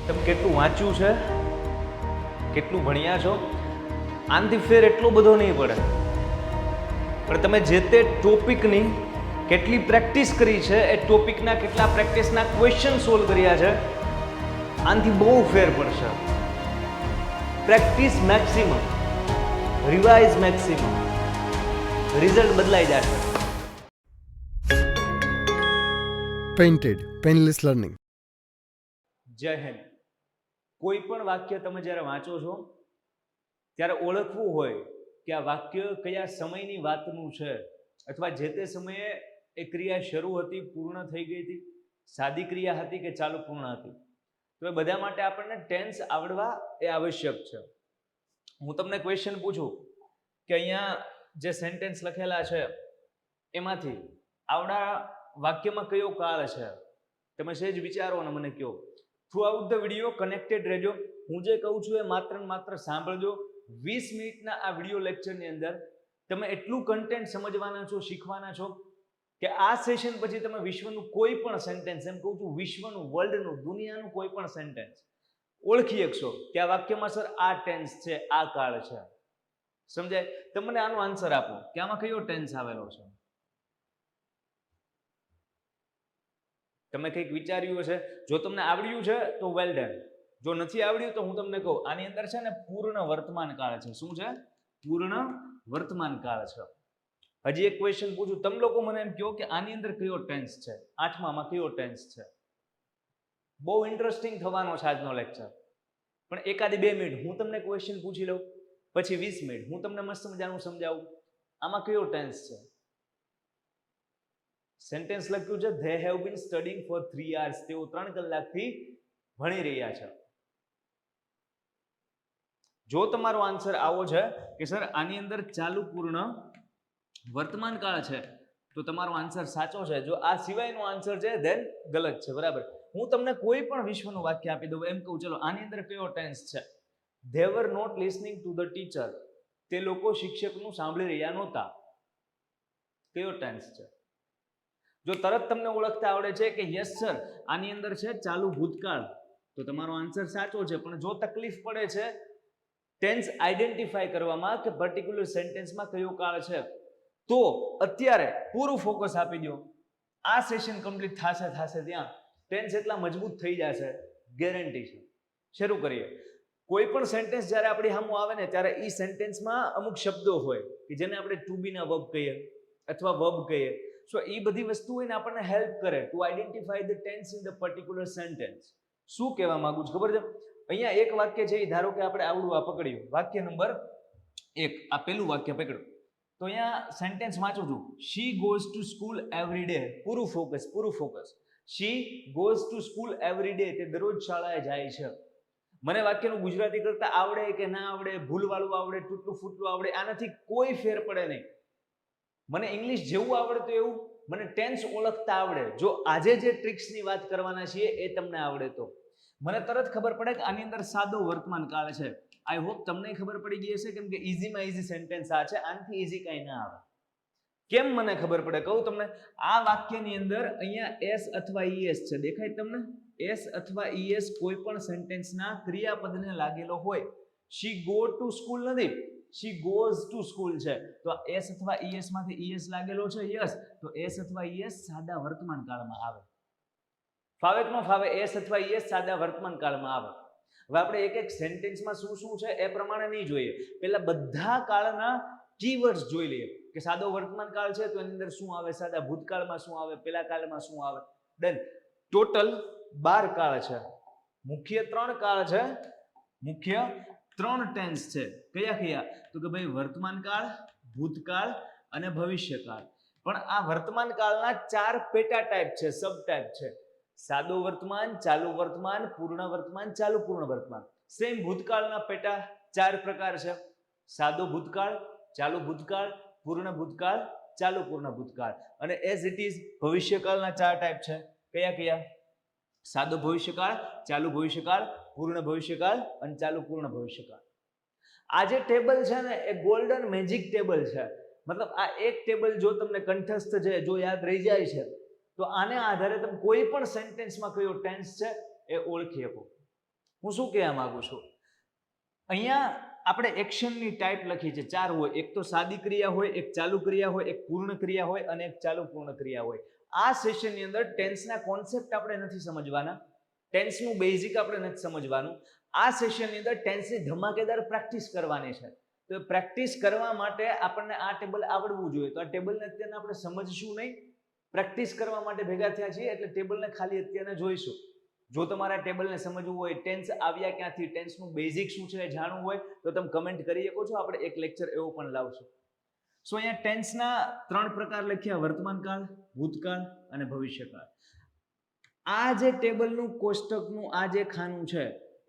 તમે કેટલું વાંચ્યું છે, કેટલું ભણ્યા છો, આનાથી ફેર એટલો બધો નહીં પડે, પણ તમે જે તે ટોપિકની કેટલી પ્રેક્ટિસ કરી છે, એ ટોપિકના કેટલા પ્રેક્ટિસના ક્વેશ્ચન સોલ્વ કર્યા છે, આનાથી બહુ ફેર પડશે. Practice maximum, revise maximum, result બદલાઈ જશે. Painted painless learning. જય હિન્દ. કોઈ પણ વાક્ય તમે જ્યારે વાંચો છો ત્યારે ઓળખવું હોય કે આ વાક્ય કયા સમયની વાતનું છે, અથવા જે તે સમયે એ ક્રિયા શરૂ હતી, પૂર્ણ થઈ ગઈ હતી, સાદી ક્રિયા હતી કે ચાલુ પૂર્ણ હતી. તો એ બધા માટે આપણને ટેન્સ આવડવા એ આવશ્યક છે. હું તમને ક્વેશ્ચન પૂછું કે અહીંયા જે સેન્ટેન્સ લખેલા છે એમાંથી આવડા વાક્યમાં કયો કાળ છે, તમે સહેજ વિચારો અને મને કહો. Through out the video connected રહેજો. હું જે કહું છું એ માત્ર ને માત્ર સાંભળજો. 20 મિનિટના આ વિડીયો લેક્ચરની અંદર તમે એટલું કન્ટેન્ટ સમજવાના છો, શીખવાના છો કે આ સેશન પછી તમે વિશ્વનું કોઈ પણ સેન્ટેન્સ, એમ કહું છું વિશ્વનું, વર્લ્ડનું, દુનિયાનું કોઈ પણ સેન્ટેન્સ ઓળખી શકશો કે આ વાક્યમાં સર આ ટેન્સ છે, આ કાળ છે. સમજાય? તમને આનો આન્સર આપો કે આમાં કયો ટેન્સ આવેલો છે. તમે કંઈક વિચાર્યું હશે. જો તમને આવડ્યું છે તો વેલ ડન. જો નથી આવડ્યું તો હું તમને કહું, આની અંદર છે ને પૂર્ણ વર્તમાન કાળ છે. શું છે? પૂર્ણ વર્તમાન કાળ છે. હજી એક ક્વેશ્ચન પૂછું, તમે લોકો મને એમ કહો કે આની અંદર કયો ટેન્સ છે, 8મામાં કયો ટેન્સ છે. બહુ ઇન્ટરેસ્ટિંગ થવાનો છે આજનો લેક્ચર. પણ એકાદી 2 મિનિટ હું તમને ક્વેશ્ચન પૂછી લઉં, પછી 20 મિનિટ હું તમને મસ્ત મજાનું સમજાવું. આમાં કયો ટેન્સ છે? સેન્ટેન્સ લખ્યું છે they have been studying for 3 hours. તેઓ 3 કલાકથી ભણી રહ્યા છે. જો તમારો આન્સર આવો છે કે સર આની અંદર ચાલુ પૂર્ણ વર્તમાન કાળ છે, તો તમારો આન્સર સાચો છે. જો આ સિવાયનો આન્સર છે ધેન ગલત છે. બરાબર? હું તમને કોઈ પણ વિશ્વનું વાક્ય આપી દઉં, એમ કહું ચલો આની અંદર કયો ટેન્સ છે. they were not listening to the teacher. તે લોકો શિક્ષકનું સાંભળી રહ્યા નહોતા. કયો ટેન્સ છે? જો તરત તમને ઓળખતા આવડે છે કે યસ સર આની અંદર છે ચાલુ ભૂતકાળ, તો તમારો આન્સર સાચો છે. પણ જો તકલીફ પડે છે ટેન્સ આઈડેન્ટિફાઈ કરવામાં કે પર્ટિક્યુલર સેન્ટેન્સમાં કયો કાળ છે, તો અત્યારે પૂરું ફોકસ આપી દો. આ સેશન કમ્પ્લીટ થશે ત્યાં ટેન્સ એટલા મજબૂત થઈ જશે, ગેરંટી છે. શરૂ કરીએ. કોઈ પણ સેન્ટેન્સ જ્યારે આપણી સામે આવે ને ત્યારે એ સેન્ટેન્સમાં અમુક શબ્દો હોય કે જેને આપણે ટુ બી ના વર્બ કહીએ અથવા વર્બ કહીએ. સો એ બધી વસ્તુઓ એને આપણને હેલ્પ કરે to identify the tense in the particular sentence. શું કહેવા માંગુ છું ખબર છે? અહીંયા એક વાક્ય છે, ધારો કે આપણે આવડું આ પકડ્યું, વાક્ય નંબર 1, આ પેલું વાક્ય પકડ્યું. તો અહીંયા સેન્ટેન્સ વાંચું છું, she goes to school every day. પૂરું focus. She goes to school every day. તે દરરોજ શાળાએ જાય છે. મને વાક્યનું ગુજરાતી કરતા આવડે કે ના આવડે, ભૂલવાળું આવડે, તૂટલું ફૂટલું આવડે, આનાથી કોઈ ફેર પડે નહીં. મને ઇંગ્લિશ જેવું આવડતું એવું મને ટેન્સ ઓળખતા આવડે. જો આજે જે ટ્રિક્સની વાત કરવાના છીએ એ તમને આવડે તો મને તરત ખબર પડે કે આની અંદર સાદો વર્તમાન કાળ છે. આઈ હોપ તમને ખબર પડી ગઈ હશે, કેમ કે ઈઝીમાં ઈઝી સેન્ટેન્સ આ છે. આનાથી ઈઝી કાંઈ ના આવે. કેમ મને ખબર પડે કહું તમને. આ વાક્યની અંદર અહીંયા એસ અથવા ઈએસ છે, દેખાય તમને? એસ અથવા ઈએસ કોઈ પણ સેન્ટેન્સના ક્રિયાપદને લાગેલો હોય. શી ગો ટુ સ્કૂલ નથી, શી ગોઝ ટુ સ્કૂલ છે. તો એસ અથવા ઈએસ માંથી ઈએસ લાગેલો છે, યસ. તો એસ અથવા ઈએસ સાદા વર્તમાન કાળમાં આવે. ફાવે કે ન ફાવે? એસ અથવા ઈએસ સાદા વર્તમાન કાળમાં આવે. હવે આપણે એક એક સેન્ટેન્સમાં શું છે એ પ્રમાણે નહીં જોઈએ, પહેલા બધા કાળના કીવર્ડ્સ જોઈ લઈએ કે સાદો વર્તમાન કાળ છે તો એની અંદર શું આવે, સાદા ભૂતકાળમાં શું આવે, પેલા કાળમાં શું આવે. ડન. ટોટલ 12 કાળ છે. મુખ્ય 3 કાળ છે, મુખ્ય 3 ટેન્સ છે. કયા? તો કે ભાઈ વર્તમાન કાળ, ભૂતકાળ અને ભવિષ્યકાળ. પણ આ વર્તમાન કાળના 4 પેટા ટાઈપ છે, સબ ટાઈપ છે. સાદો વર્તમાન, ચાલુ વર્તમાન, પૂર્ણ વર્તમાન, ચાલુ પૂર્ણ વર્તમાન. સેમ ભૂતકાળના પેટા 4 પ્રકાર છે. સાદો ભૂતકાળ, ચાલુ ભૂતકાળ, પૂર્ણ ભૂતકાળ, ચાલુ પૂર્ણ ભૂતકાળ. અને એઝ ઇટ ઇઝ ભવિષ્યકાળના 4 ટાઈપ છે. કયા? સાદો ભવિષ્યકાળ, ચાલુ ભવિષ્યકાળ, પૂર્ણ ભવિષ્યકાળ અને ચાલુ પૂર્ણ ભવિષ્યકાળ. આ જે ટેબલ છે ને એ ગોલ્ડન મેજિક ટેબલ છે. મતલબ આ એક ટેબલ જો તમને કંઠસ્થ છે, જો યાદ રહી જાય છે, તો આને આધારે તમે કોઈ પણ સેન્ટેન્સમાં કયો ટેન્સ છે એ ઓળખી શકો. હું શું કહેવા માંગુ છું, અહીંયા આપણે એક્શનની ટાઈપ લખી છે 4 હોય. એક તો સાદી ક્રિયા હોય, એક ચાલુ ક્રિયા હોય, એક પૂર્ણ ક્રિયા હોય અને એક ચાલુ પૂર્ણ ક્રિયા હોય. આ સેશનની અંદર ટેન્સના કોન્સેપ્ટ આપણે નથી સમજવાના, ટેન્સનું બેઝિક આપણે નથી સમજવાનું. આ સેશનની અંદર ટેન્સની ધમાકેદાર પ્રેક્ટિસ કરવાની છે. તો પ્રેક્ટિસ કરવા માટે આપણને આ ટેબલ આવડવું જોઈએ. તો આ ટેબલને અત્યારે આપણે સમજશું નહીં, પ્રેક્ટિસ કરવા માટે ભેગા થયા છીએ એટલે ટેબલને ખાલી અત્યારે જોઈશું. જો તમારા ટેબલને સમજવું હોય, ટેન્સ આવ્યા ક્યાંથી, ટેન્સનું બેઝિક શું છે જાણવું હોય તો તમે કમેન્ટ કરી શકો છો. આપણે એક લેક્ચર એવો પણ લાવશું. સો અહીંયા ટેન્સના 3 પ્રકાર લખ્યા: વર્તમાનકાળ, ભૂતકાળ અને ભવિષ્યકાળ. આ જે ટેબલનું કોષ્ટકનું આ જે ખાનું છે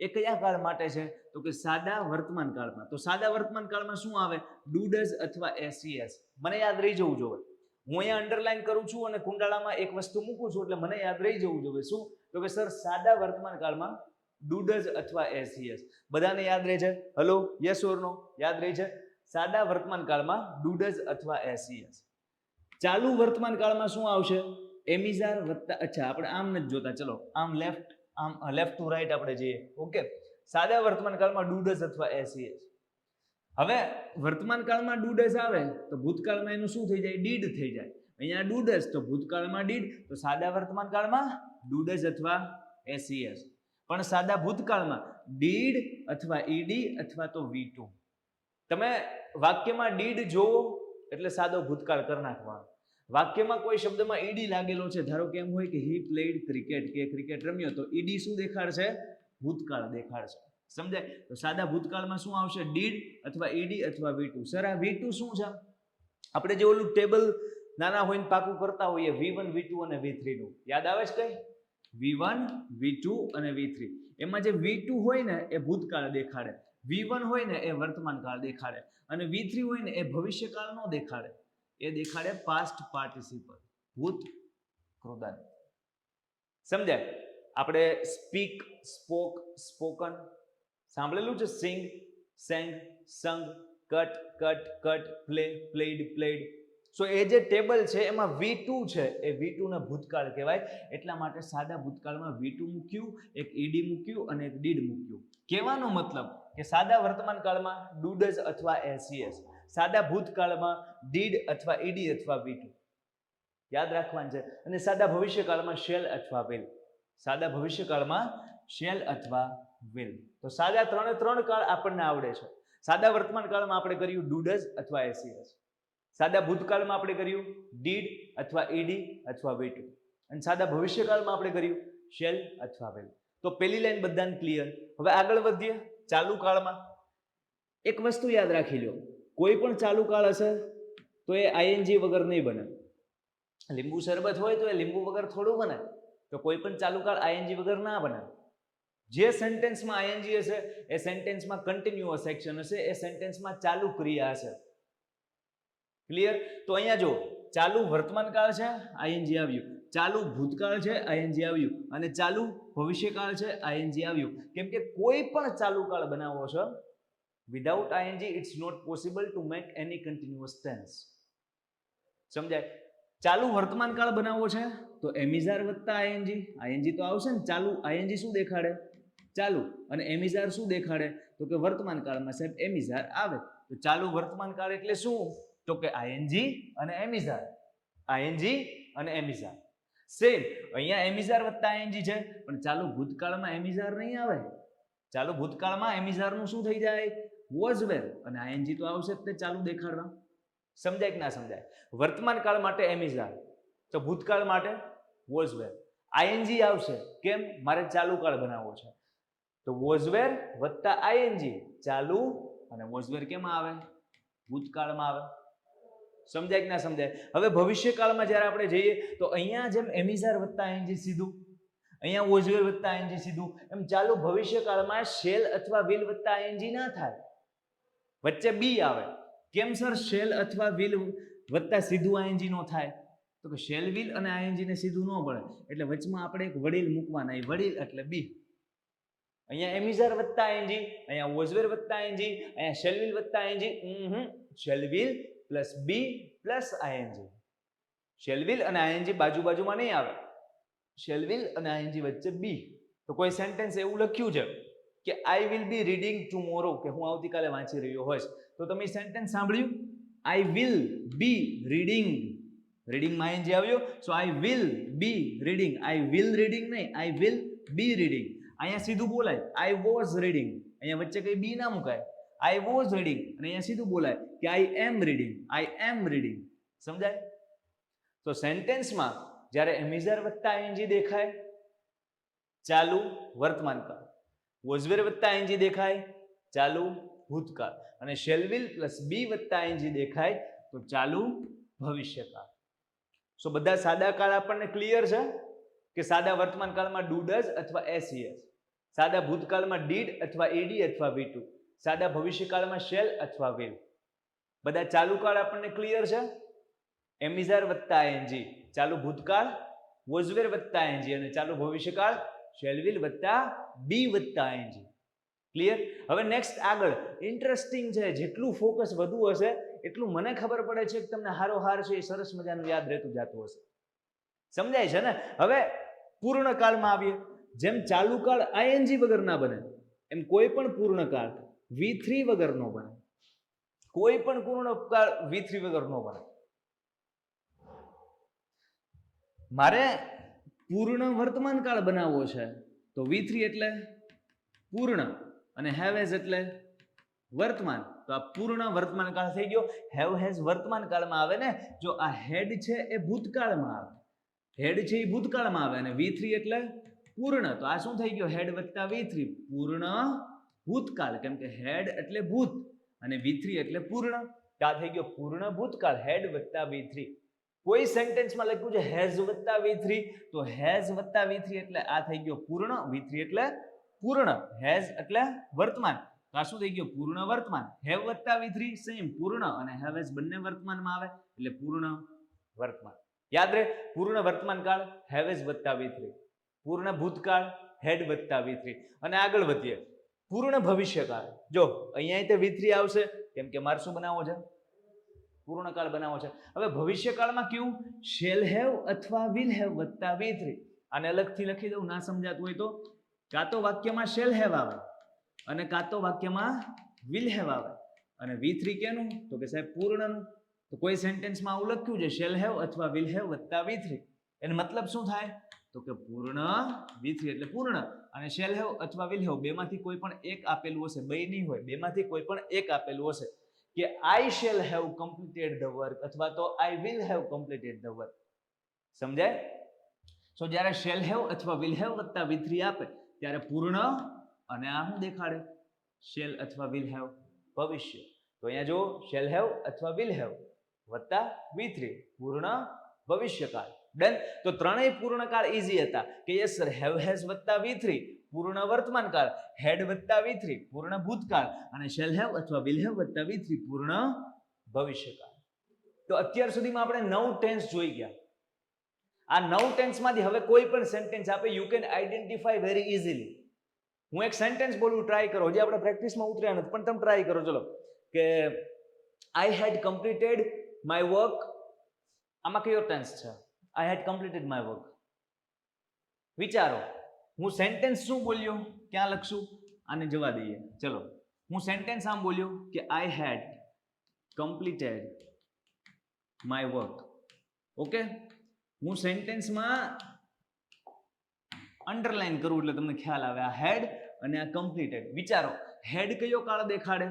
એ કયા કાળ માટે છે? તો કે સાદા વર્તમાન કાળમાં. તો સાદા વર્તમાન કાળમાં શું આવે? ડુ ડઝ અથવા એસઈએસ. મને યાદ રહી જવું જોઈએ. હું અહીંયા અંડરલાઈન કરું છું અને કુંડાળામાં એક વસ્તુ મૂકું છું એટલે મને યાદ રહી જવું જોઈએ. શું? તો કે સર સાદા વર્તમાન કાળમાં ડુ ડઝ અથવા એસઈએસ. બધાને યાદ રહે છે? હલો, યસ ઓર નો? યાદ રહી છે? સાદા વર્તમાન કાળમાં ડુ ડઝ અથવા એસઈએસ. ચાલુ વર્તમાન કાળમાં શું આવશે? એમિઝાર વત્તા, અચ્છા આપણે આમ નથી જોતા, ચલો આમ લેફ્ટ ટુ રાઈટ આપણે જઈએ. ઓકે, સાદા વર્તમાન કાળમાં ડુ ડઝ અથવા એસઈએસ. હવે વર્તમાન કાળમાં ડુ ડઝ આવે તો ભૂતકાળમાં એનું શું થઈ જાય? ડીડ થઈ જાય. અહીંયા ડુ ડઝ તો ભૂતકાળમાં ડીડ, તો સાદા વર્તમાન કાળમાં ડુ ડઝ અથવા એસઈએસ. પણ સાદા ભૂતકાળમાં ડીડ અથવા ઈડી અથવા તો V2. તમે વાક્યમાં ડીડ જોવો એટલે સાદો ભૂતકાળ કરી નાખવાનો. વાક્યમાં કોઈ શબ્દમાં ઈડી લાગેલો છે, ધારો કે એમ હોય કે હી પ્લેડ ક્રિકેટ, કે ક્રિકેટ રમ્યો, તો ઈડી શું દેખાડશે? ભૂતકાળ દેખાડશે. સમજાય? તો સાદા ભૂતકાળમાં શું આવશે? ડીડ અથવા ઈડી અથવા V2. સર આ V2 શું છે? આપણે જે ઓલું ટેબલ નાના હોઈને પાકું કરતા હોઈએ V1, V2 અને V3 નું, યાદ આવે છે કઈ? V1, V2 અને V3. એમાં જે V2 હોય ને એ ભૂતકાળ દેખાડે, V1 હોય ને એ વર્તમાન કાળ દેખાડે અને V3 હોય ને એ ભવિષ્યકાળ નો દેખાડે. એ દેખાડે પાસ્ટ પાર્ટિસિપલ, ભૂત કૃદંત. સમજાય? આપણે સ્પીક, સ્પોક, સ્પોકન સાંભળેલું છે. Sing, sang, sung, cut, cut, cut, play, played, played. So એ જે ટેબલ છે એમાં V2 છે, એ V2 ને ભૂતકાળ કહેવાય. એટલા માટે સાદા ભૂતકાળમાં V2 મૂક્યું, એક ઈડી મૂક્યું અને એક ડીડ મૂક્યું. કહેવાનો મતલબ કે સાદા વર્તમાન કાળમાં ડુ ડઝ અથવા એસઈએસ, સાદા ભૂતકાળમાં ડીડ અથવા ઈડી અથવા V2. યાદ રાખવાનું છે. અને સાદા ભવિષ્યકાળમાં શેલ અથવા વિલ. સાદા ભવિષ્યકાળમાં શેલ અથવા વિલ. તો સાદા 3 કાળ આપણને આવડે છે. સાદા વર્તમાન કાળમાં આપણે કર્યું ડુ ડઝ અથવા એસઈએસ. સાદા ભૂતકાળમાં આપણે કર્યું ડીડ અથવા ઈડી અથવા V2. અને સાદા ભવિષ્યકાળમાં આપણે કર્યું શેલ અથવા વિલ. તો પહેલી લાઈન બધાને ક્લિયર. હવે આગળ વધીએ ચાલુ કાળમાં. એક વસ્તુ યાદ રાખી લો, કોઈ પણ ચાલુ કાળ હશે તો એ આઈએનજી વગર નહીં બને. લીંબુ શરબત હોય તો એ લીંબુ વગર થોડું બને. તો કોઈ પણ ચાલુ કાળ આઈએનજી વગર ના બને. જે સેન્ટેન્સમાં આઈએનજી હશે એ સેન્ટેન્સમાં કન્ટિન્યુઅસ એક્શન હશે, એ સેન્ટેન્સમાં ચાલુ ક્રિયા હશે. ક્લિયર? તો અહીંયા જો ચાલુ વર્તમાન કાળ છે, આઈએનજી આવ્યું. ચાલુ ભૂતકાળ છે, આઈએનજી આવ્યું. અને ચાલુ ભવિષ્યકાળ છે, આઈએનજી આવ્યું. કેમ કે કોઈ પણ ચાલુ કાળ બનાવવો છે, without ING it's not possible to make any continuous tense. સમજાય? ચાલુ વર્તમાન કાળ બનાવવો છે તો એમિઝાર વત્તા આઈએનજી. આઈએનજી તો આવશે ને. ચાલુ આઈએનજી શું દેખાડે? ચાલુ. અને એમિઝાર શું દેખાડે? તો કે વર્તમાન કાળમાં સાહેબ એમિઝાર આવે. તો ચાલુ વર્તમાન કાળ એટલે શું? તો કે આઈએનજી અને એમિઝાર. આઈએનજી અને એમિઝાર સેમ. અહીંયા એમિઝાર વત્તા આઈએનજી છે પણ ચાલુ ભૂતકાળમાં એમિઝાર નહીં આવે. ચાલુ ભૂતકાળમાં એમિઝારનું શું થઈ જાય? વોઝ વેર. અને આઈએનજી તો આવશે જ તે ચાલુ દેખાડવા. સમજાય કે ના સમજાય? વર્તમાન કાળ માટે એમિઝાર, તો ભૂતકાળ માટે વોઝ વેર. આઈએનજી આવશે. કેમ? મારે ચાલુ કાળ બનાવવો છે. તો વોઝ વેર વત્તા આઈએનજી, ચાલુ. અને વોઝ વેર કેમાં આવે? ભૂતકાળમાં આવે. સમજાય કે ના સમજાય? હવે ભવિષ્યકાળમાં જ્યારે આપણે જઈએ તો અહીંયા જેમ એમિઝાર વત્તા આઈએનજી સીધું, અહીંયા વોઝ વેર વત્તા આઈએનજી સીધું, એમ ચાલુ ભવિષ્યકાળમાં શેલ અથવા વિલ વત્તા આઈએનજી ના થાય, વચ્ચે બી આવે. કેમ સર શેલ અથવા વિલ વત્તા સીધું આઈએનજી નો થાય? તો કે શેલ વિલ અને આઈએનજી ને સીધું ન પડે એટલે વચમાં આપણે એક વડીલ મૂકવાના. એ વડીલ એટલે બી. અહીંયા એમિઝાર વત્તા આઈએનજી, અહીંયા વોઝવેર વત્તા આઈએનજી, અહીંયા શેલ વિલ વત્તા ING. Shall will plus be plus ING. Shall will અને આઈએનજી બાજુમાં નહીં આવે. શેલ વિલ અને આઈએનજી વચ્ચે બી. તો કોઈ સેન્ટેન્સ એવું લખ્યું છે કે આઈ વિલ બી રીડિંગ ટુમોરો, કે હું આવતીકાલે વાંચી રહ્યો હોઈશ. તો તમે સેન્ટેન્સ સાંભળ્યું, આઈ વિલ બી રીડિંગ, રીડિંગમાં આઈએનજી આવ્યો, so I will be reading. I will reading નહીં, આઈ વિલ બી રીડિંગ. અહીંયા સીધું બોલાય આઈ વોઝ રીડિંગ, અહીંયા વચ્ચે કઈ બી ના મુકાય. આઈ વોઝ રીડિંગ અને અહીંયા સીધું બોલાય કે આઈ am reading, I am reading. સમજાય? તો સેન્ટેન્સમાં જ્યારે એમિઝર વત્તા આઈએનજી દેખાય ચાલુ વર્તમાનકાળ, વોઝ વેર વત્તા આઈએનજી દેખાય ચાલુ ભૂતકાળ, અને શેલ વિલ પ્લસ બી વત્તા આઈએનજી દેખાય તો ચાલુ ભવિષ્યકાળ. સો બધા સાદા કાળ આપણને ક્લિયર છે કે સાદા વર્તમાન કાળમાં ડુ ડઝ અથવા એસઈએસ, સાદા ભૂતકાળમાં ડીડ અથવા એડી અથવા વી2, સાદા ભવિષ્યકાળમાં શેલ અથવા વિલ. બધા ચાલુ કાળ આપણને ક્લિયર છે, એમિઝાર વત્તા આઈએનજી ચાલુ ભૂતકાળ, વોઝવેર વત્તા આઈએનજી અને ચાલુ ભવિષ્યકાળ શેલ વિલ વત્તા બી વત્તા આઈએનજી. ક્લિયર? હવે નેક્સ્ટ આગળ ઇન્ટરેસ્ટિંગ છે, જેટલું ફોકસ વધુ હશે એટલું મને ખબર પડે છે કે તમને હારો હાર છે એ સરસ મજાનું યાદ રહેતું જતું હશે. સમજાય છે ને? હવે પૂર્ણ કાળમાં આવીએ. જેમ ચાલુ કાળ આઈએનજી વગર ના બને એમ કોઈ પણ પૂર્ણ કાળ V3 વગર નો બને. કોઈ પણ પૂર્ણ કાળ V3 વગર નો બને. મારે પૂર્ણ વર્તમાન કાળ બનાવવો છે તો V3 એટલે પૂર્ણ અને હેવ હેઝ એટલે વર્તમાન. તો આ પૂર્ણ વર્તમાન કાળ થઈ ગયો. હેવ હેઝ વર્તમાન કાળમાં આવે ને, જો આ હેડ છે એ ભૂતકાળમાં આવે, હેડ છે એ ભૂતકાળમાં આવે અને V3 એટલે પૂર્ણ. તો આ શું થઈ ગયો? હેડ વત્તા V3 પૂર્ણ ભૂતકાળ, કેમ કે હેડ એટલે ભૂત અને V3 એટલે પૂર્ણ. તો આ થઈ ગયો પૂર્ણ ભૂતકાળ, હેડ વત્તા V3. કોઈ સેન્ટેન્સમાં લખ્યું છે હેઝ વત્તા V3 તો હેઝ વત્તા V3 એટલે આ થઈ ગયો પૂર્ણ, V3 એટલે પૂર્ણ, હેઝ એટલે વર્તમાન. તો આ શું થઈ ગયો? પૂર્ણ વર્તમાન. હેવ વત્તા V3 સેમ પૂર્ણ અને હેવ હેઝ બંને વર્તમાનમાં આવે એટલે પૂર્ણ વર્તમાન. યાદ રહે, પૂર્ણ વર્તમાન કાળ હેવ હેઝ વત્તા V3, પૂર્ણ ભૂતકાળ હેડ વત્તા V3. અને આગળ વધીએ પૂર્ણ ભવિષ્યકાળ. જો અહીંયા તે V3 આવશે કેમ કે મારે શું બનાવવો છે? પૂર્ણકાળ બનાવવો છે. હવે ભવિષ્યકાળમાં કેવું? શેલ હેવ અથવા વિલ હેવ વત્તા V3. આને અલગથી લખી દઉં, ના સમજાતું હોય તો. કાં તો વાક્યમાં શેલ હેવ આવે અને કાં તો વાક્યમાં વિલ હેવ આવે. અને V3 કેનું? તો કે સાહેબ પૂર્ણનું. તો કોઈ સેન્ટેન્સમાં આવું લખ્યું છે શેલ હેવ અથવા વિલ હેવ વત્તા V3, એનો મતલબ શું થાય? તો કે પૂર્ણ V3 એટલે પૂર્ણ અને શેલ હેવ અથવા વિલ હેવ બેમાંથી કોઈ પણ એક આપેલું હશે, બે નહીં હોય, બેમાંથી કોઈ પણ એક આપેલું હશે કે આઈ shell have completed the work અથવા તો I will have completed the work. સમજાય? સો જ્યારે શેલ હેવ અથવા વિલ હેવ વત્તા V3 આપે ત્યારે પૂર્ણ અને આ શું દેખાડે? શેલ અથવા વિલ હેવ ભવિષ્ય. તો અહીંયા જો શેલ હેવ અથવા વિલ હેવ વત્તા V3 પૂર્ણ ભવિષ્યકાળ. ડન. તો ત્રણેય પૂર્ણકાળ ઈઝી હતા કે યસ સર, હેવ હેઝ વત્તા V3 પૂર્ણ વર્તમાન કાળ, હેડ વત્તા V3 પૂર્ણ ભૂતકાળ અને શેલ હેવ અથવા વિલ હેવ વત્તા V3 પૂર્ણ ભવિષ્યકાળ. તો અત્યાર સુધીમાં આપણે 9 ટેન્સ જોઈ ગયા. આ 9 ટેન્સમાંથી હવે કોઈ પણ સેન્ટેન્સ આપે you can identify very easily. હું એક સેન્ટેન્સ બોલું, ટ્રાય કરો. હજી આપણે પ્રેક્ટિસમાં ઉતર્યા નથી પણ તમે ટ્રાય કરો. ચલો કે આઈ હેડ કમ્પ્લીટેડ માય વર્ક. આમાં કયો ટેન્સ છે? આઈ હેડ કમ્પ્લીટેડ માય વર્ક. વિચારો, હું સેન્ટેન્સ શું બોલ્યો? ક્યાં લખશું? આને જવા દઈએ. ચલો, હું સેન્ટેન્સ આમ બોલ્યો કે આઈ હેડ કમ્પ્લીટેડ માય વર્ક. ઓકે, હું સેન્ટેન્સમાં અંડરલાઈન કરું એટલે તમને ખ્યાલ આવે. આ હેડ અને આ કમ્પ્લીટેડ. વિચારો, હેડ કયો કાળ દેખાડે?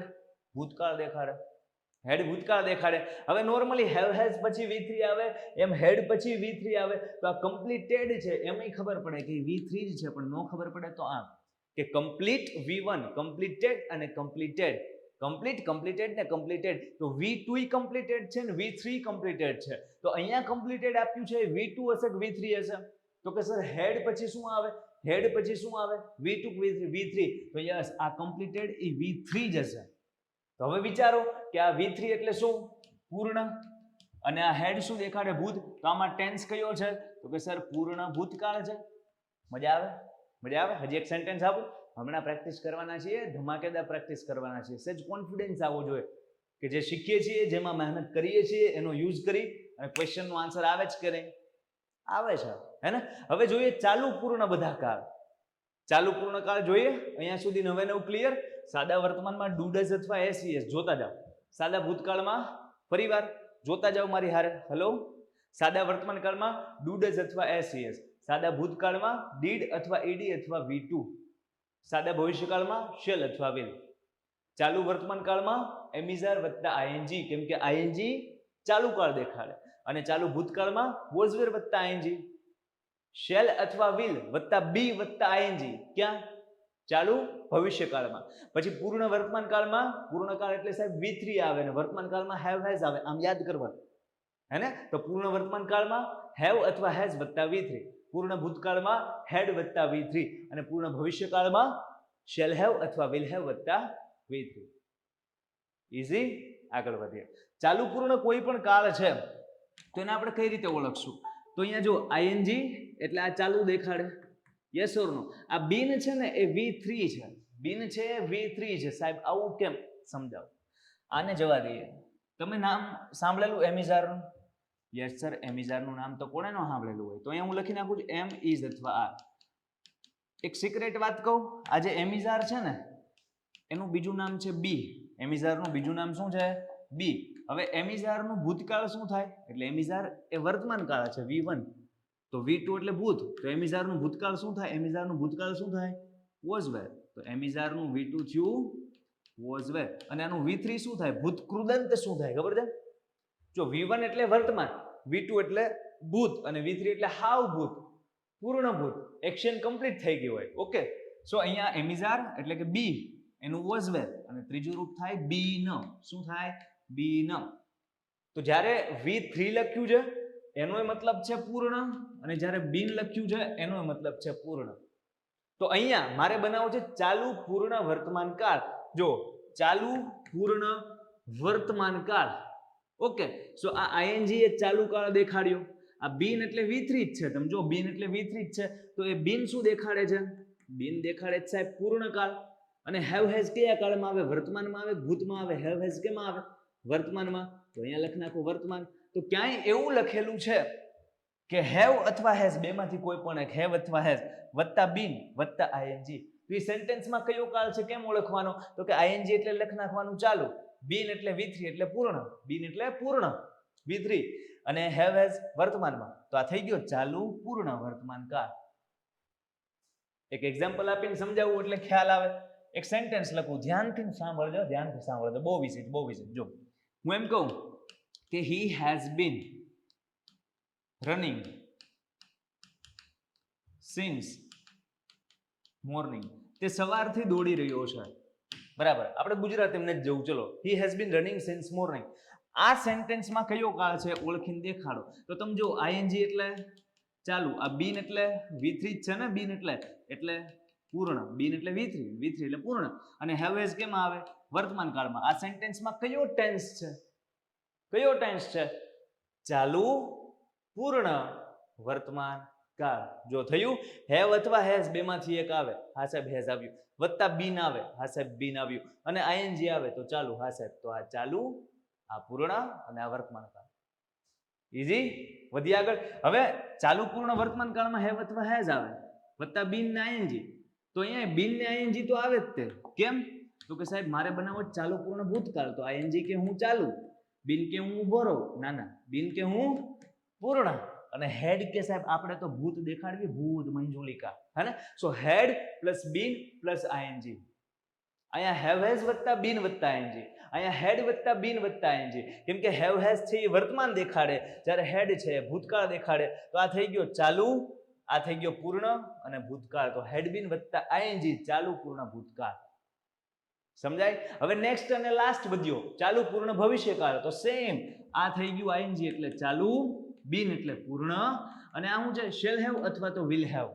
ભૂતકાળ દેખાડે. હેડ ભૂતકાળ દેખાડે. હવે નોર્મલી હેવ હેઝ પછી V3 આવે, એમ હેડ પછી V3 આવે. તો આ કમ્પ્લીટેડ છે એમય ખબર પડે કે V3 જ છે, પણ નો ખબર પડે તો આમ કે કમ્પ્લીટ V1 કમ્પ્લીટેડ અને કમ્પ્લીટેડ, કમ્પ્લીટ કમ્પ્લીટેડ ને કમ્પ્લીટેડ. તો V2 કમ્પ્લીટેડ છે ને V3 કમ્પ્લીટેડ છે. તો અહીંયા કમ્પ્લીટેડ આપ્યું છે, V2 હશે કે V3 હશે? તો કે સર હેડ પછી શું આવે? હેડ પછી શું આવે? V2 V3. તો યસ, આ કમ્પ્લીટેડ એ V3 જ હશે. તો હવે વિચારો કે આ V3 એટલે શું? પૂર્ણ. અને આ હેડ શું દેખાડે? ભૂત. તો આમાં ટેન્સ કયો છે? તો કે સર પૂર્ણ ભૂતકાળ છે. મજા આવે? મજા આવે? હજી એક સેન્ટેન્સ આપું. હમણાં પ્રેક્ટિસ કરવાના છીએ, ધમાકેદાર પ્રેક્ટિસ કરવાના છીએ. સહેજ કોન્ફિડન્સ આવવો જોઈએ કે જે શીખીએ છીએ, જેમાં મહેનત કરીએ છીએ એનો યુઝ કરી અને ક્વેશ્ચનનો આન્સર આવે જ કે નહીં? આવે છે, હે ને? હવે જોઈએ ચાલુ પૂર્ણ બધા કાળ. ચાલુ પૂર્ણકાળ જોઈએ અહીંયા સુધી નવે નવ ક્લિયર. સાદા વર્તમાનમાં ડુ ડઝ અથવા એસ જોતા જાઓ. સાદા ભૂતકાળમાં ફરીવાર જોતા જાઓ મારી હારે. હેલો, સાદા વર્તમાન કાળમાં ડુ ડઝ અથવા એસ. સાદા ભૂતકાળમાં ડીડ અથવા ઈડી અથવા V2. સાદા ભવિષ્યકાળમાં શેલ અથવા વિલ. ચાલુ વર્તમાન કાળમાં એમિઝાર વત્તા આઈએનજી, કેમ કે આઈએનજી ચાલુ કાળ દેખાડે. અને ચાલુ ભૂતકાળમાં વોઝ વેર વત્તા આઈએનજી. શેલ અથવા વિલ વત્તા બી વત્તા આઈએનજી ક્યાં? ચાલુ ભવિષ્યકાળમાં. પછી પૂર્ણ વર્તમાન કાળમાં, પૂર્ણકાળ એટલે સાહેબ V3 આવે ને વર્તમાન કાળમાં હેવ હેઝ આવે. આમ યાદ કરવાનું હે ને. તો પૂર્ણ વર્તમાન કાળમાં હેવ અથવા હેઝ વત્તા V3, પૂર્ણ ભૂતકાળમાં હેડ વત્તા V3 અને પૂર્ણ ભવિષ્યકાળમાં શેલ હેવ અથવા વિલ હેવ વત્તા V3. ઈઝી. આગળ વધીએ. ચાલુ પૂર્ણ કોઈ પણ કાળ છે તો એને આપણે કઈ રીતે ઓળખશું? તો અહીંયા જો આઈએનજી એટલે આ ચાલુ દેખાડે. યસ ઓર નો? આ બીન છે ને એ V3 છે. બીન છે એ V3 છે. સાહેબ આવું કેમ? સમજાવો. આને જવા દઈએ. તમે નામ સાંભળેલું એમિઝારનું? યસ સર, એમિઝારનું નામ તો કોણે ન સાંભળેલું હોય? તો અહીંયા હું લખી નાખું છું એમ ઇઝ અથવા આર. એક સિક્રેટ વાત કહું, આ જે એમિઝાર છે ને એનું બીજું નામ છે બી. એમિઝારનું બીજું નામ શું છે? બી. હવે એમિઝારનું ભૂતકાળ શું થાય? એટલે એમિઝાર એ વર્તમાન કાળ છે V1, તો V2 એટલે ભૂત. તો એમિઝારનું ભૂતકાળ શું થાય? એમિઝારનું ભૂતકાળ શું થાય? વોઝ વેર. તો એમિઝારનું V2 થયું વોઝ વેર. અને આનું V3 શું થાય? ભૂતકૃદંત શું થાય ખબર છે? જો V1 એટલે વર્તમાન, V2 એટલે ભૂત અને V3 એટલે હાવ ભૂત, પૂર્ણ ભૂત, એક્શન કમ્પ્લીટ થઈ ગયું હોય. ઓકે, સો અહીંયા એમિઝાર એટલે કે બી એનું વોઝ વેર અને ત્રીજું રૂપ થાય બીન. શું થાય? બીન. તો જ્યારે V3 લખ્યું છે એનો મતલબ છે પૂર્ણ અને જ્યારે બીન લખ્યું છે એનો મતલબ છે પૂર્ણ. તો અહીંયા મારે બનાવવું છે ચાલુ પૂર્ણ વર્તમાન કાળ. જો ચાલુ પૂર્ણ વર્તમાન કાળ. ઓકે, સો આ આઈએનજી એ ચાલુ કાળ દેખાડ્યો. આ બીન એટલે V3 જ છે. તમે જો બીન એટલે V3 જ છે તો એ બીન શું દેખાડે છે? બીન દેખાડે છે સાહેબ પૂર્ણ કાળ. અને હેવ હેઝ કયા કાળમાં આવે? વર્તમાનમાં આવે, ભૂતમાં આવે. હેવ હેઝ કેમાં આવે? વર્તમાનમાં. તો અહીંયા લખી નાખો વર્તમાન. તો ક્યાંય એવું લખેલું છે કે હેવ અથવા હેઝ બેમાંથી કોઈ પણ એક, હેવ અથવા હેઝ વત્તા બીન વત્તા આઈએનજી. તો એ સેન્ટેન્સમાં કયો કાળ છે કેમ ઓળખવાનો? તો કે આઈએનજી એટલે લખી નાખવાનું ચાલુ, બીન એટલે V3 એટલે પૂર્ણ, બીન એટલે પૂર્ણ V3 અને હેવ હેઝ વર્તમાનમાં. તો આ થઈ ગયો ચાલુ પૂર્ણ વર્તમાન કાળ. એક એક્ઝામ્પલ આપીને સમજાવવું એટલે ખ્યાલ આવે. એક સેન્ટેન્સ લખું, ધ્યાનથી સાંભળજો, ધ્યાનથી સાંભળજો. બહુ વિશેષ, બહુ વિશેષ. જો હું એમ કહું કે he has been running since morning. તે સવારથી દોડી રહ્યો છે. બરાબર, આપણે ગુજરાતીમાં જ જવું. ચલો, he has been running since morning. આ સેન્ટેન્સમાં કયો કાળ છે ઓળખીને દેખાડો. તો તમે જો આઈએનજી એટલે ચાલુ, આ બીન એટલે V3 જ છે ને. બીન એટલે પૂર્ણ, બીન એટલે V3 એટલે પૂર્ણ અને હેવ હેઝ કેમ આવે? વર્તમાન કાળમાં. આ સેન્ટેન્સમાં કયો ટેન્સ છે? કયો ટેન્સ છે? ચાલુ પૂર્ણ વર્તમાન કાળ. જો થયું, હેવ અથવા હેઝ બેમાંથી એક આવે. હા સાહેબ હેઝ આવ્યું. વત્તા બીન આવે. હા સાહેબ બીન આવ્યું. અને આઈએનજી આવે તો ચાલુ. હા સાહેબ, તો આ ચાલુ, આ પૂર્ણ અને આ વર્તમાન કાળ. ઈઝી. વધી આગળ. હવે ચાલુ પૂર્ણ વર્તમાન કાળમાં હેવ અથવા હેઝ આવે વત્તા બીન ને આઈએનજી. તો અહીંયા બીન ને આઈએનજી તો આવે જ તે. કેમ? તો કે સાહેબ મારે બનાવો ચાલુ પૂર્ણ ભૂતકાળ. તો આઈએનજી કે હું ચાલુ, બીન કે હું ઉભો રહું. ના ના, બીન કે હું પૂર્ણ અને હેડ કે સાહેબ આપણે તો ભૂત દેખાડવી, ભૂત મંજુલિકા. હે ને? સો had plus bin plus ING. અહીંયા હેવ હેઝ વત્તા બીન વત્તા આઈએનજી. અહીંયા હેડ વત્તા બીન વત્તા આઈએનજી. કેમ કે હેવ હેઝ છે એ વર્તમાન દેખાડે, જ્યારે હેડ છે એ ભૂતકાળ દેખાડે. તો આ થઈ ગયો ચાલુ, આ થઈ ગયો પૂર્ણ અને ભૂતકાળ. તો હેડ બીન વત્તા આઈએનજી ચાલુ પૂર્ણ ભૂતકાળ. સમજાય? હવે નેક્સ્ટ અને લાસ્ટ વધ્યો ચાલુ પૂર્ણ ભવિષ્યકાળ. તો સેમ, આ થઈ ગયું આઈએનજી એટલે ચાલુ, બીન એટલે પૂર્ણ અને આ શું છે? શેલ હેવ અથવા તો વિલ હેવ.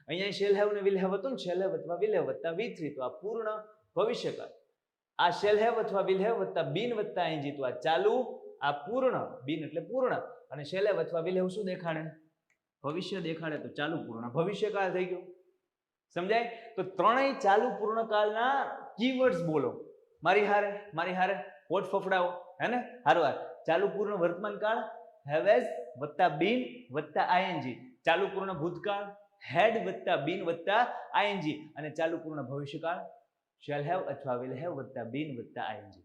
અહીંયા શેલ હેવ ને વિલ હેવ હતું ને, શેલ હેવ અથવા વિલ હેવ વત્તા V3. તો આ પૂર્ણ ભવિષ્યકાળ. આ શેલ હેવ અથવા વિલ હેવ વત્તા બીન વત્તા આઈએનજી. તો આ ચાલુ, આ પૂર્ણ, બીન એટલે પૂર્ણ અને શેલ હેવ અથવા વિલ હેવ શું દેખાડે? ભવિષ્ય દેખાડે. તો ચાલુ પૂર્ણ ભવિષ્યકાળ થઈ ગયું. સમજાય? તો ત્રણેય ચાલુ પૂર્ણકાળના કીવર્ડ્સ બોલો મારી હારે હોઠ ફફડાવો. હે ને? હારવાર. ચાલુ પૂર્ણ વર્તમાન કાળ હેવ હેઝ વત્તા બીન વત્તા આઈએનજી. ચાલુ પૂર્ણ ભૂતકાળ હેડ વત્તા બીન વત્તા આઈએનજી અને ચાલુ પૂર્ણ ભવિષ્યકાળ શેલ હેવ અથવા વિલ હેવ વત્તા બીન વત્તા આઈએનજી.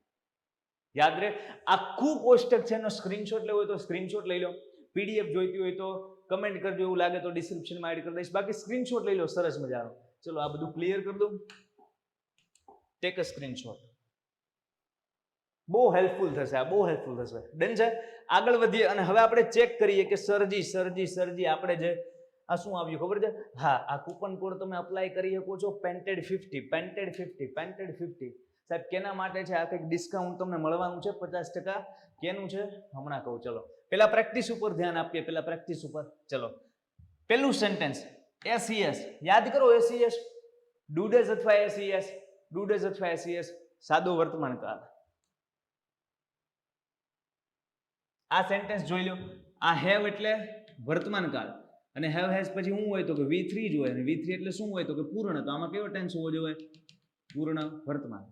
યાદ રહે, આખું કોષ્ટક છે એનો સ્ક્રીનશોટ લેવો હોય તો સ્ક્રીનશોટ લઈ લો, પીડીએફ જોઈતી હોય તો કમેન્ટ કરજો, એવું લાગે તો ડિસ્ક્રિપ્શનમાં એડ કરી દઈશ, બાકી સ્ક્રીનશોટ લઈ લો સરસ મજાનો. ચલો આ બધું ક્લિયર કરી દઉં. Take a screenshot. બહુ હેલ્પફુલ થશે, આ બહુ હેલ્પફુલ થશે. ડન છે. આગળ વધીએ અને હવે આપણે ચેક કરીએ કે સરજી આપણે જે આ શું આવ્યું ખબર છે? હા, આ કૂપન કોડ તમે અપ્લાય કરી શકો છો પેન્ટેડ 50. સાહેબ કેના માટે છે? આ કંઈક ડિસ્કાઉન્ટ તમને મળવાનું છે 50%. કેનું છે હમણાં કહું. ચલો પેલા પ્રેક્ટિસ ઉપર ધ્યાન આપીએ, પેલા પ્રેક્ટિસ ઉપર. ચલો પેલું સેન્ટેન્સ SES યાદ કરો. SES ડુ ડેઝ અથવા SES સાદો વર્તમાન કાળ. આ સેન્ટેન્સ જોઈ લો. આ હેવ એટલે વર્તમાન કાળ અને હેવ હેઝ પછી શું હોય તો કે V3 જ હોય અને V3 એટલે શું હોય તો કે પૂર્ણ. તો આમાં કેવો ટેન્સ હોવો જોઈએ? પૂર્ણ વર્તમાન.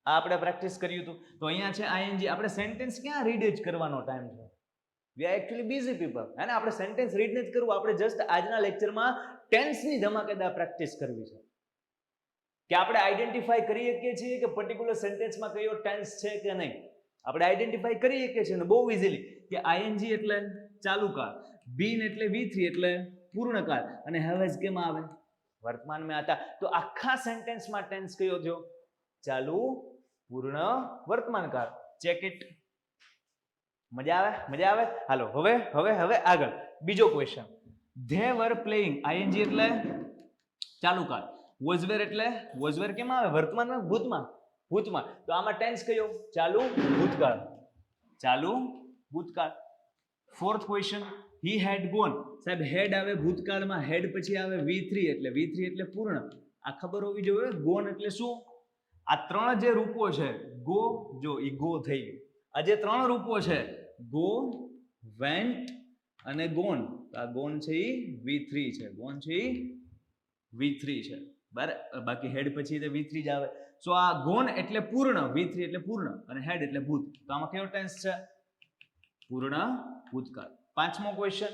આ આપણે પ્રેક્ટિસ કર્યું હતું. તો અહીંયા છે આઈએનજી. આપણે સેન્ટેન્સ ક્યાં રીડ જ કરવાનો ટાઈમ છે? We are actually busy people. હે ને, આપણે સેન્ટેન્સ રીડ નથી કરવું, આપણે જસ્ટ આજના લેક્ચરમાં ટેન્સની ધમાકેદાર પ્રેક્ટિસ કરવી છે. કે આપણે આઈડેન્ટિફાઈ કરી શકીએ છીએ કે પર્ટિક્યુલર સેન્ટેન્સમાં કયો ટેન્સ છે કે નહીં. આપણે આઈડેન્ટિફાઈ કરી શકીએ છીએ ને બહુ ઇઝીલી કે આઈએનજી એટલે ચાલુ કાળ, બીન એટલે V3 એટલે પૂર્ણ કાળ અને હેવ હેઝ કેમ આવે? વર્તમાનમાં હતા. તો આખા સેન્ટેન્સમાં ટેન્સ કયો થયો? ચાલુ પૂર્ણ વર્તમાન કાળ. Check it. મજા આવે? હાલો હવે આગળ બીજો question. They var playing. ING એટલે ચાલુ કાળ. વોઝ વેર કેમ આવે? વર્તમાનમાં, ભૂતમાં. તો આમાં ટેન્સ કયો? ચાલુ ભૂતકાળ. Fourth question. He had gone. સાહેબ હેડ આવે ભૂતકાળમાં, હેડ પછી આવે V3 એટલે પૂર્ણ. આ ખબર હોવી જોઈએ. ગોન એટલે શું? આ ત્રણ જે રૂપો છે ગો, જો ઈ ગો થઈ ગયું. આ જે ત્રણ રૂપો છે ગો, વેન્ટ અને ગોન. આ ગોન છે ઈ V3 છે, બાકી હેડ પછી V3 જ આવે. સો આ ગોન એટલે પૂર્ણ, V3 એટલે પૂર્ણ અને હેડ એટલે ભૂત. તો આમાં કયો ટેન્સ છે? પૂર્ણ ભૂતકાળ. પાંચમો question.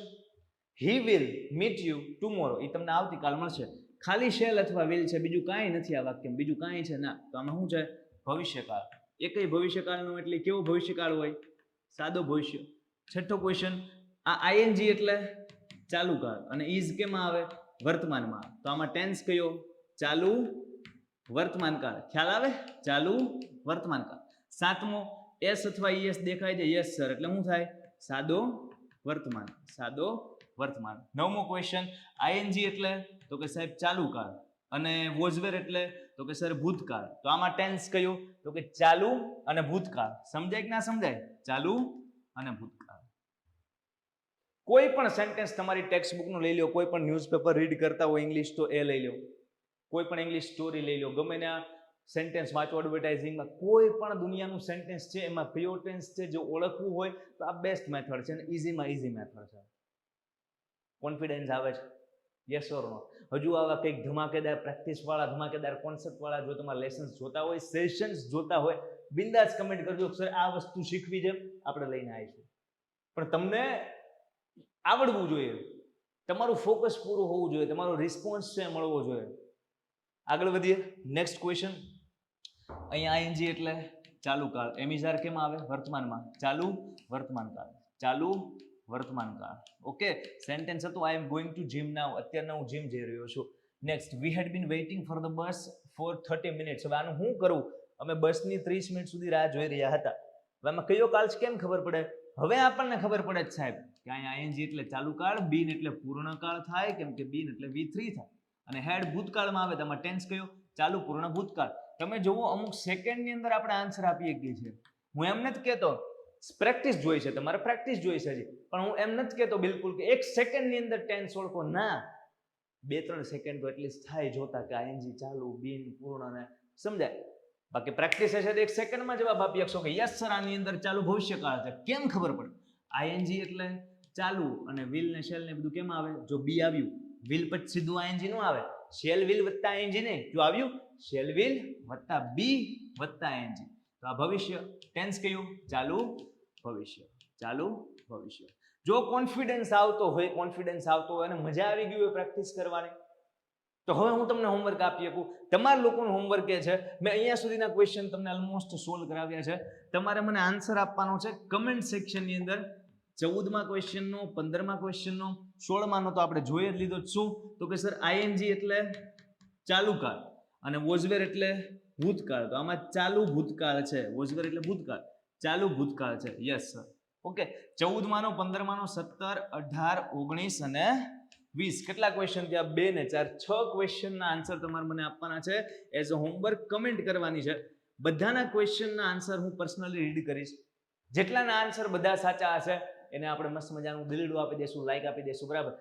He will meet you tomorrow. એ તમને આવતીકાલ મળશે. ખાલી શેલ અથવા વિલ છે, બીજું કાંઈ નથી આ વાક્યમાં, બીજું કાંઈ છે ના. તો આમાં શું છે? ભવિષ્યકાળ. એકય ભવિષ્યકાળનો એટલે કેવો ભવિષ્યકાળ હોય? સાદો ભવિષ્ય. છઠ્ઠો ક્વેશ્ચન. આ આઈએનજી એટલે ચાલુ કાળ અને ઇઝ કેમાં આવે? વર્તમાનમાં. તો આમાં ટેન્સ કયો? ચાલુ વર્તમાન કાળ. ખ્યાલ આવે? ચાલુ વર્તમાન કાળ. સાતમો. એસ અથવા ઈએસ દેખાય છે, યસ સર એટલે શું થાય? સાદો વર્તમાન. નવમો ક્વેશ્ચન. આઈએનજી એટલે તો કે સાહેબ ચાલુ કાળ અને વોઝવેર એટલે તો કે સર ભૂતકાળ. તો આમાં ટેન્સ કયો? તો કે ચાલુ અને ભૂતકાળ. સમજાય કે ના સમજાય? ચાલુ અને ભૂતકાળ. કોઈ પણ સેન્ટેન્સ તમારી ટેક્સ્ટ બુકનું લઈ લો, કોઈ પણ ન્યૂઝપેપર રીડ કરતા હોય ઇંગ્લિશ તો એ લઈ લો, કોઈ પણ ઇંગ્લિશ સ્ટોરી લઈ લો, ગમે ના સેન્ટેન્સ વાંચો એડવર્ટાઇઝિંગમાં, કોઈ પણ દુનિયાનું સેન્ટેન્સ છે એમાં કયો ટેન્સ છે જો ઓળખવું હોય તો આ બેસ્ટ મેથડ છે અને ઇઝીમાં ઇઝી મેથડ છે. કોન્ફિડન્સ આવે છે? યસ ઓર નો? હજુ આવા કંઈક ધમાકેદાર પ્રેક્ટિસવાળા, ધમાકેદાર કોન્સેપ્ટવાળા જો તમારા લેસન્સ જોતા હોય, સેશન્સ જોતા હોય, બિંદાસ કમેન્ટ કરજો સર આ વસ્તુ શીખવી છે, આપણે લઈને આવીશું. પણ તમને આવડવું જોઈએ, તમારું ફોકસ પૂરું હોવું જોઈએ, તમારો રિસ્પોન્સ છે મળવો જોઈએ. આગળ વધીએ. Next question. અહીંયા આઈએનજી એટલે ચાલુ કાળ. એમિઝાર કેમ આવે? વર્તમાનમાં. ચાલુ વર્તમાન કાળ. ઓકે. સેન્ટેન્સ હતું I am going to gym now. અત્યારના હું જીમ જઈ રહ્યો છું. Next. We had been waiting for the bus for 30 minutes. હવે આનું શું કરું? અમે બસની 30 મિનિટ સુધી રાહ જોઈ રહ્યા હતા. હવે આમાં કયો કાળ છે કેમ ખબર પડે? હવે આપણને ખબર પડે જ સાહેબ કે અહીંયા આઈએનજી એટલે ચાલુ કાળ, બીન એટલે પૂર્ણ કાળ થાય, કેમ કે બીન એટલે V3 થાય અને હેડ ભૂતકાળમાં આવે. તેમાં ટેન્સ કયો? ચાલુ પૂર્ણ ભૂતકાળ. તમે જુઓ અમુક સેકન્ડની અંદર આપણે આન્સર આપી શકીએ છીએ. હું એમ નથી કહેતો પ્રેક્ટિસ જોઈ છે, તમારે પ્રેક્ટિસ જોઈ છે હજી, પણ હું એમ નથી કહેતો બિલકુલ કે 1 સેકન્ડની અંદર ટેન્સ ઓળખો. ના, 2-3 સેકન્ડ તો એટલીસ્ટ થાય જોતા કે આઈએનજી ચાલુ, બીન પૂર્ણ ને સમજાય. બાકી પ્રેક્ટિસ હશે તો 1 સેકન્ડમાં જવાબ આપી શકશો કે યસ સર આની અંદર ચાલુ ભવિષ્યકાળ છે. કેમ ખબર પડે? આઈએનજી એટલે ચાલુ અને વિલ ને શેલ ને બધું કેમ આવે? જો બી આવ્યું, વિલ પછી સીધું આઈએનજી નું આવે. શેલ વિલ વત્તા આઈએનજી નહીં. જો આવ્યું શેલ વિલ વત્તા બી વત્તા આઈએનજી. તો આ ભવિષ્ય. ટેન્સ કયું? ચાલુ ભવિષ્ય. જો કોન્ફિડન્સ આવતો હોય અને મજા આવી ગઈ હોય પ્રેક્ટિસ કરવાની, તો હવે હું તમને હોમવર્ક આપી શકું. તમારા લોકોનું હોમવર્ક એ છે, મેં અહીંયા સુધીના ક્વેશ્ચન તમને ઓલમોસ્ટ સોલ્વ કરાવ્યા છે. તમારે મને આન્સર આપવાનો છે કમેન્ટ સેક્શનની અંદર. 14મા ક્વેશ્ચનનો, 15મા ક્વેશ્ચનનો, 16માનો તો આપણે જોઈ જ લીધો. શું તો કે સર આઈએનજી એટલે ચાલુ કાળ અને વોઝવેર એટલે ભૂતકાળ. તો આમાં ચાલુ ભૂતકાળ છે, વોઝવેર એટલે ભૂતકાળ, ચાલુ ભૂતકાળ છે. Yes sir. ઓકે, 14માનો, 15માનો, 17, 18, 19 અને 20. કેટલા ક્વેશ્ચન થયા? 2 ને 4, 6 ક્વેશ્ચનના આન્સર તમારે મને આપવાના છે. એઝ અ હોમવર્ક કમેન્ટ કરવાની છે. બધાના ક્વેશ્ચનના આન્સર હું પર્સનલી રીડ કરીશ. જેટલાના આન્સર બધા સાચા હશે એને આપણે મસ્ત મજાનું દિલડું આપી દઈશું, લાઈક આપી દઈશું. બરાબર,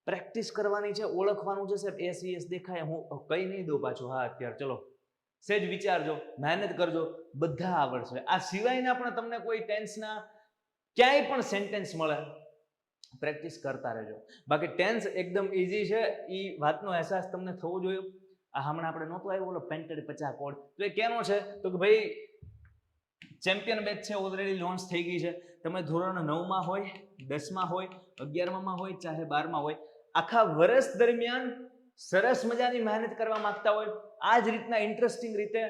પ્રેક્ટિસ કરવાની છે, ઓળખવાનું છે. સાહેબ એસ દેખાય, હું કઈ નહીં દઉં પાછું. હા અત્યારે ચલો સેજ વિચારજો, મહેનત કરજો, બધા આવડશે. આ સિવાયના પણ તમને કોઈ ટેન્સના ક્યાંય પણ સેન્ટેન્સ મળે, પ્રેક્ટિસ કરતા રહેજો. બાકી ટેન્સ એકદમ ઈઝી છે, એ વાતનો અહેસાસ તમને થવો જોઈએ. આ હમણાં આપણે નહોતું આવ્યું બોલો પેન્ટેડ 50 કોડ, તો એ કેનો છે? તો કે ભાઈ ચેમ્પિયન બેચ છે, ઓલરેડી લોન્ચ થઈ ગઈ છે. તમે ધોરણ 9માં હોય, 10માં હોય, 11માં હોય, ચાહે 12માં હોય, આખા વર્ષ દરમિયાન સરસ મજાની મહેનત કરવા માંગતા હોય, આ જ રીતના ઇન્ટરેસ્ટિંગ રીતે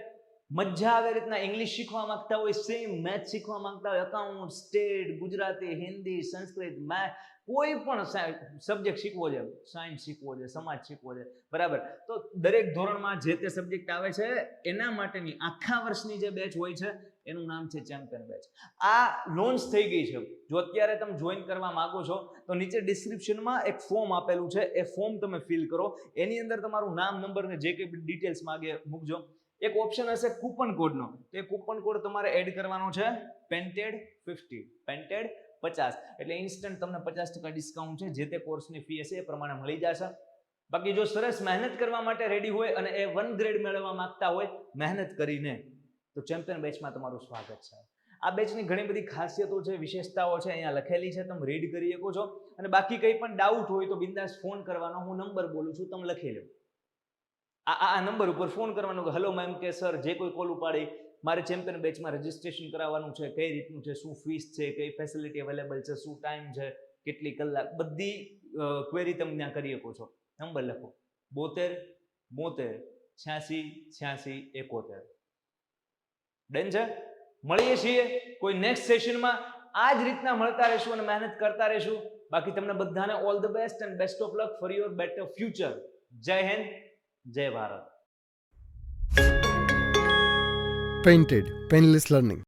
મજા આવે રીતના ઇંગ્લિશ શીખવા માંગતા હોય, સેમ મેથ શીખવા માંગતા હોય, account, state, Gujarati, Hindi, Sanskrit, math, કોઈ પણ સબ્જેક્ટ શીખવો છે, સાયન્સ શીખવો છે, સમાજ શીખવો છે, બરાબર, તો દરેક ધોરણમાં જે તે સબ્જેક્ટ આવે છે એના માટેની આખા વર્ષની જે બેચ હોય છે એનું નામ છે ચેમ્પિયન બેચ. આ લોન્ચ થઈ ગઈ છે. જો અત્યારે તમે જોઈન કરવા માંગો છો તો નીચે ડિસ્ક્રિપ્શનમાં એક ફોર્મ આપેલું છે, એ ફોર્મ તમે ફિલ કરો. એની અંદર તમારું નામ, નંબર ને જે કંઈ ડિટેલ્સ માંગે મૂકજો. એક ઓપ્શન હશે કૂપન કોડનો, તો એ કૂપન કોડ તમારે એડ કરવાનો છે પેન્ટેડ 50, પેન્ટેડ 50, એટલે ઇન્સ્ટન્ટ તમને 50% ડિસ્કાઉન્ટ છે. જે તે કોર્સની ફી હશે એ પ્રમાણે મળી જશે. બાકી જો સરસ મહેનત કરવા માટે રેડી હોય અને એ 1 ગ્રેડ મેળવવા માંગતા હોય મહેનત કરીને, તો ચેમ્પિયન બેચમાં તમારું સ્વાગત છે. આ બેચની ઘણી બધી ખાસિયતો છે, વિશેષતાઓ છે, અહીંયા લખેલી છે, તમે રીડ કરી શકો છો. અને બાકી કંઈ પણ ડાઉટ હોય તો બિંદાસ ફોન કરવાનો, હું નંબર બોલું છું, તમે લખી લો. આ નંબર ઉપર ફોન કરવાનો કે હેલો મેમ કે સર, જે કોઈ કોલ ઉપાડી મારે ચેમ્પિયન બેચમાં રજીસ્ટ્રેશન કરાવવાનું છે, કઈ રીતનું છે, શું ફીસ છે, કઈ ફેસિલિટી અવેલેબલ છે, શું ટાઈમ છે, કેટલી કલાક, બધી ક્વેરી તમે ત્યાં કરી શકો છો. નંબર લખો 72 72 86 86 71. ડન છે? મળીએ છીએ કોઈ નેક્સ્ટ સેશનમાં. આ જ રીતના મળતા રહેશું અને મહેનત કરતા રહેશું. બાકી તમને બધાને all the best and best of luck for your better future. જય હિન્દ, જય ભારત. Painted, Painless Learning.